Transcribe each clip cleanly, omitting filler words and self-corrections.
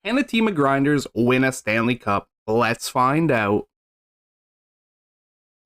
Can the team of grinders win a Stanley Cup? Let's find out.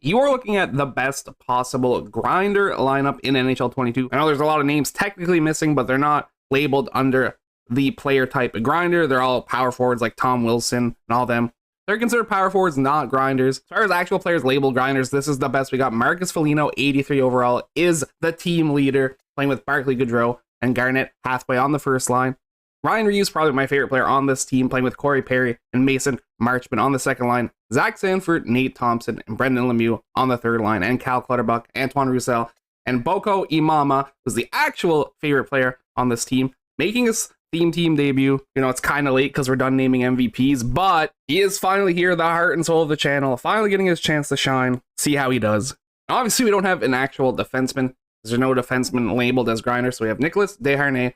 You are looking at the best possible grinder lineup in NHL 22. I know there's a lot of names technically missing, but they're not labeled under the player type of grinder. They're all power forwards like Tom Wilson and all them. They're considered power forwards, not grinders. As far as actual players labeled grinders, this is the best we got. Marcus Foligno, 83 overall, is the team leader, playing with Barclay Goodrow and Garnett Hathaway on the first line. Ryan Reeves, probably my favorite player on this team, playing with Corey Perry and Mason Marchment on the second line. Zach Sanford, Nate Thompson, and Brendan Lemieux on the third line. And Cal Clutterbuck, Antoine Roussel, and Boko Imama was the actual favorite player on this team, making his team debut. You know, it's kind of late because we're done naming MVPs, but he is finally here, the heart and soul of the channel, finally getting his chance to shine. See how he does. Obviously, we don't have an actual defenseman. There's no defenseman labeled as grinder, so we have Nicholas Desharnais,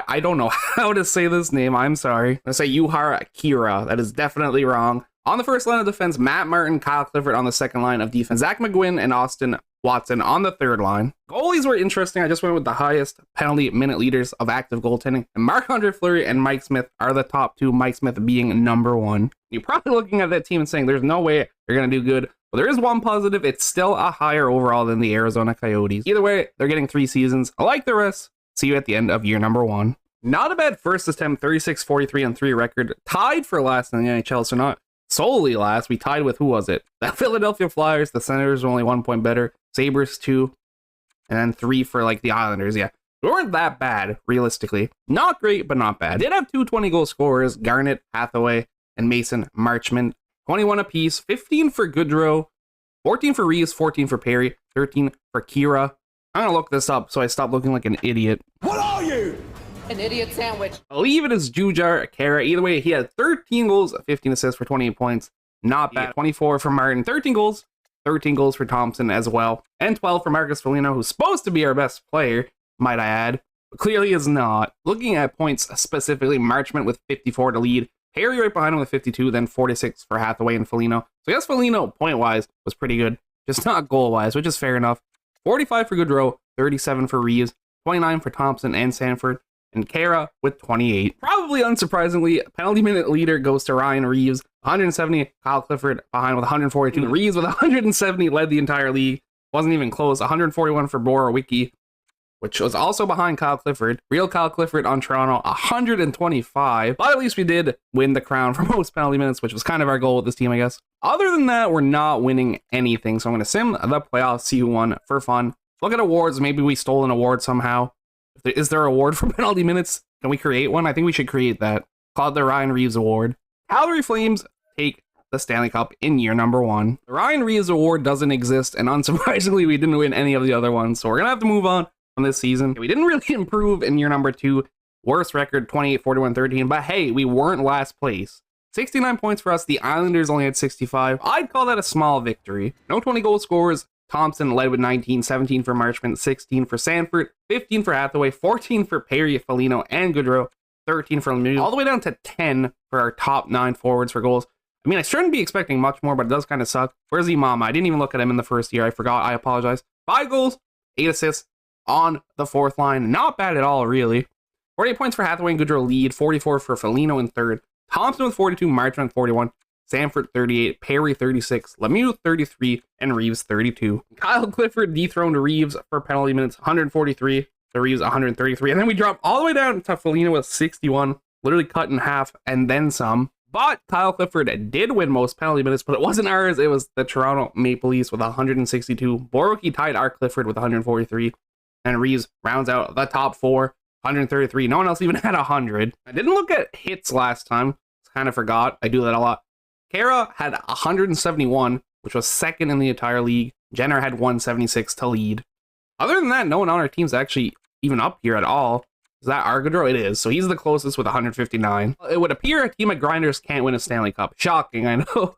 I don't know how to say this name. I'm sorry. I'm going to say Juhar Kira. That is definitely wrong. On the first line of defense, Matt Martin, Kyle Clifford on the second line of defense, Zach McGuinn and Austin Watson on the third line. Goalies were interesting. I just went with the highest penalty minute leaders of active goaltending. And Marc-Andre Fleury and Mike Smith are the top two, Mike Smith being number one. You're probably looking at that team and saying there's no way they're going to do good. But there is one positive. It's still a higher overall than the Arizona Coyotes. Either way, they're getting 3 seasons. I like the rest. See you at the end of year number 1. Not a bad first attempt, 36-43-3 record. Tied for last in the NHL, so not solely last. We tied with, who was it? The Philadelphia Flyers. The Senators were only 1 point better. Sabres 2. And then 3 for like the Islanders, yeah. We weren't that bad, realistically. Not great, but not bad. Did have 2 20-goal scorers, Garnett Hathaway and Mason Marchment. 21 apiece, 15 for Goodrow, 14 for Reeves, 14 for Perry, 13 for Kira. I'm going to look this up so I stop looking like an idiot. What are you? An idiot sandwich. I believe it is Jujar Kara. Either way, he had 13 goals, 15 assists for 28 points. Not bad. 24 for Martin, 13 goals for Thompson as well. And 12 for Marcus Foligno, who's supposed to be our best player, might I add. But clearly is not. Looking at points specifically, Marchment with 54 to lead. Perry right behind him with 52, then 46 for Hathaway and Foligno. So I guess Foligno, point-wise, was pretty good. Just not goal-wise, which is fair enough. 45 for Goodrow, 37 for Reeves, 29 for Thompson and Sanford, and Kara with 28. Probably unsurprisingly, penalty minute leader goes to Ryan Reeves. 170, Kyle Clifford behind with 142. Reeves with 170 led the entire league. Wasn't even close. 141 for Borowicki, which was also behind Kyle Clifford. Real Kyle Clifford on Toronto, 125. But at least we did win the crown for most penalty minutes, which was kind of our goal with this team, I guess. Other than that, we're not winning anything. So I'm going to sim the playoffs, see who won for fun. Look at awards. Maybe we stole an award somehow. Is there an award for penalty minutes? Can we create one? I think we should create that. Call it the Ryan Reeves Award. Calgary Flames take the Stanley Cup in year number 1. The Ryan Reeves Award doesn't exist, and unsurprisingly, we didn't win any of the other ones. So we're going to have to move on this season. We didn't really improve in year number 2. Worst record, 28-41-13. But hey, we weren't last place. 69 points for us. The Islanders only had 65. I'd call that a small victory. No 20-goal scorers. Thompson led with 19, 17 for Marchment, 16 for Sanford, 15 for Hathaway, 14 for Perry, Foligno, and Goodrow, 13 for Lemieux, all the way down to 10 for our top 9 forwards for goals. I mean, I shouldn't be expecting much more, but it does kind of suck. Where's Imama? I didn't even look at him in the first year. I forgot. I apologize. 5 goals, 8 assists on the fourth line. Not bad at all, really. 48 points for Hathaway and Goodrow lead, 44 for Foligno in third, Thompson with 42, Marchment 41, Sanford 38, Perry 36, Lemieux 33, and Reeves 32. Kyle Clifford dethroned Reeves for penalty minutes, 143 to Reeves 133. And then we dropped all the way down to Foligno with 61, literally cut in half and then some. But Kyle Clifford did win most penalty minutes, but it wasn't ours. It was the Toronto Maple Leafs with 162. Borowicki tied our Clifford with 143. And Reeves rounds out the top 4, 133. No one else even had 100. I didn't look at hits last time. Kind of forgot. I do that a lot. Kara had 171, which was second in the entire league. Jenner had 176 to lead. Other than that, no one on our team's actually even up here at all. Is that Goodrow? It is. So he's the closest with 159. It would appear a team of grinders can't win a Stanley Cup. Shocking, I know.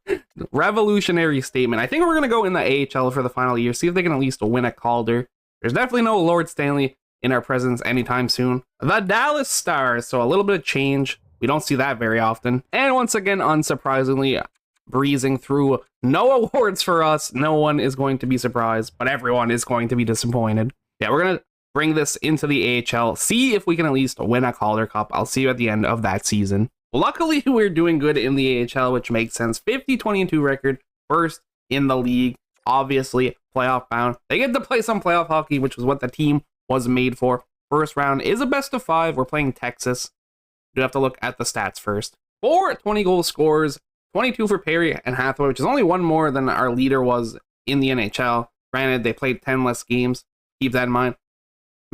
Revolutionary statement. I think we're going to go in the AHL for the final year, see if they can at least win a Calder. There's definitely no Lord Stanley in our presence anytime soon. The Dallas Stars, so a little bit of change. We don't see that very often. And once again, unsurprisingly, breezing through. No awards for us. No one is going to be surprised, but everyone is going to be disappointed. Yeah, we're bring this into the AHL, see if we can at least win a Calder Cup. I'll see you at the end of that season. Luckily, we're doing good in the AHL, which makes sense. 50-20-2 record, first in the league, obviously playoff bound. They get to play some playoff hockey, which was what the team was made for. First round is a best of 5. We're playing Texas. You have to look at the stats first. 4 20-goal scorers, 22 for Perry and Hathaway, which is only one more than our leader was in the NHL. Granted, they played 10 less games. Keep that in mind.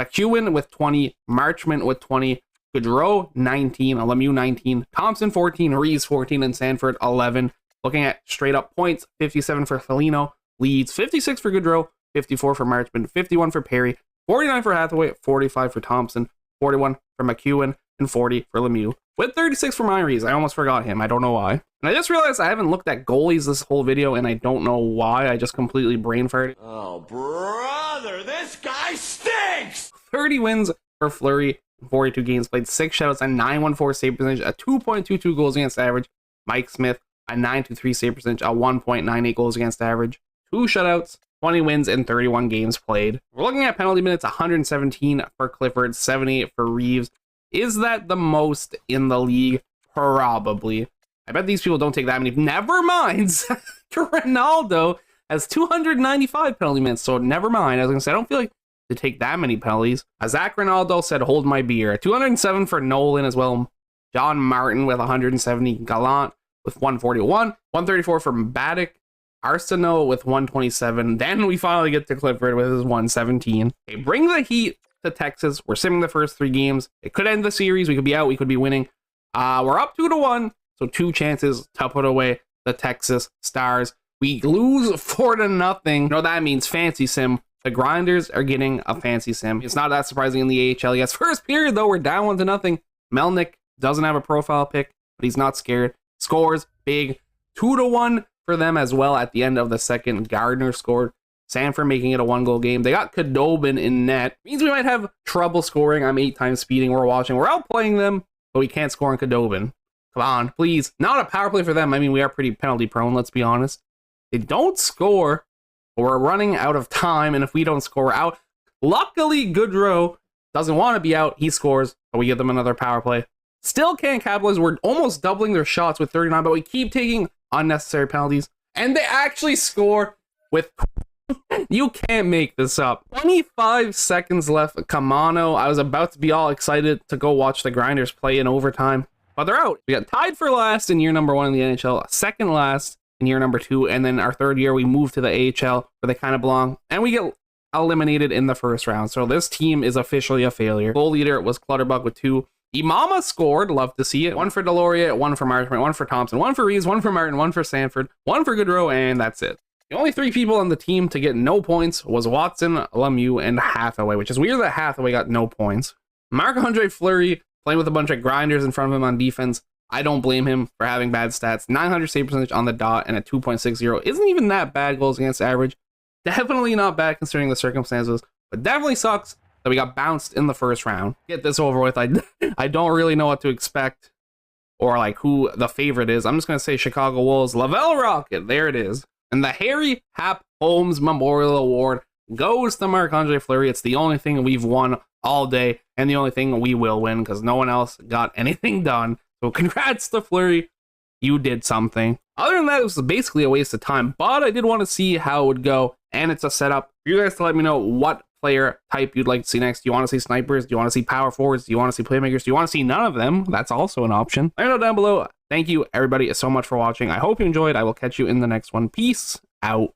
McEwen with 20, Marchment with 20, Gaudreau 19, Lemieux 19, Thompson 14, Reeves 14, and Sanford 11. Looking at straight up points, 57 for Foligno, leads 56 for Gaudreau, 54 for Marchment, 51 for Perry, 49 for Hathaway, 45 for Thompson, 41 for McEwen, and 40 for Lemieux. With 36 for Myries. I almost forgot him. I don't know why. And I just realized I haven't looked at goalies this whole video, and I don't know why. I just completely brain farted. Oh, brother, this guy stinks! 30 wins for Fleury, 42 games played, 6 shutouts, a 914 save percentage, a 2.22 goals against average. Mike Smith, a 923 save percentage, a 1.98 goals against average. 2 shutouts, 20 wins, and 31 games played. We're looking at penalty minutes, 117 for Clifford, 78 for Reeves. Is that the most in the league? Probably. I bet these people don't take that many. Never mind. Ronaldo has 295 penalty minutes, so never mind. I was going to say, I don't feel like to take that many penalties. Zach Ronaldo said, hold my beer. 207 for Nolan as well. John Martin with 170. Gallant with 141. 134 for Baddock. Arsenault with 127. Then we finally get to Clifford with his 117. Okay, bring the Heat to Texas. We're simming the first 3 games. It could end the series. We could be out. We could be winning. We're up 2-1. So 2 chances to put away the Texas Stars. We lose 4-0. You know that means fancy sim. The Grinders are getting a fancy sim. It's not that surprising in the AHL. Yes, first period though, we're down 1-0. Melnick doesn't have a profile pick, but he's not scared. Scores big. 2-1 for them as well at the end of the second. Gardner scored. Sanford making it a 1-goal game. They got Khudobin in net. Means we might have trouble scoring. I'm 8 times speeding. We're watching. We're outplaying them, but we can't score on Khudobin. Come on, please. Not a power play for them. I mean, we are pretty penalty prone, let's be honest. They don't score, but we're running out of time, and if we don't score, we're out. Luckily, Gaudreau doesn't want to be out. He scores, but we give them another power play. Still can't capitalize. We're almost doubling their shots with 39, but we keep taking unnecessary penalties, and they actually score with... You can't make this up. 25 seconds left. Kamano. I was about to be all excited to go watch the Grinders play in overtime, but they're out. We got tied for last in year number 1 in the NHL, second last in year number 2, and then our third year we move to the AHL where they kind of belong, and we get eliminated in the first round. So this team is officially a failure. Goal leader was Clutterbuck with 2. Imama scored. Love to see it. 1 for Delorier, 1 for Marchment, 1 for Thompson, 1 for Reeves, 1 for Martin, 1 for Sanford, 1 for Gaudreau, and that's it. The only 3 people on the team to get no points was Watson, Lemieux, and Hathaway, which is weird that Hathaway got no points. Marc-Andre Fleury playing with a bunch of grinders in front of him on defense. I don't blame him for having bad stats. 900 save percentage on the dot and a 2.60 isn't even that bad goals against average. Definitely not bad considering the circumstances, but definitely sucks that we got bounced in the first round. Get this over with. I don't really know what to expect or like who the favorite is. I'm just going to say Chicago Wolves, Lavelle Rocket. There it is. And the Harry Hap Holmes Memorial Award goes to Marc-Andre Fleury. It's the only thing we've won all day and the only thing we will win because no one else got anything done. So congrats to Fleury. You did something. Other than that, it was basically a waste of time, but I did want to see how it would go, and it's a setup for you guys to let me know what player type you'd like to see next. Do you want to see snipers? Do you want to see power forwards? Do you want to see playmakers? Do you want to see none of them? That's also an option. Let me know down below. Thank you, everybody, so much for watching. I hope you enjoyed. I will catch you in the next one. Peace out.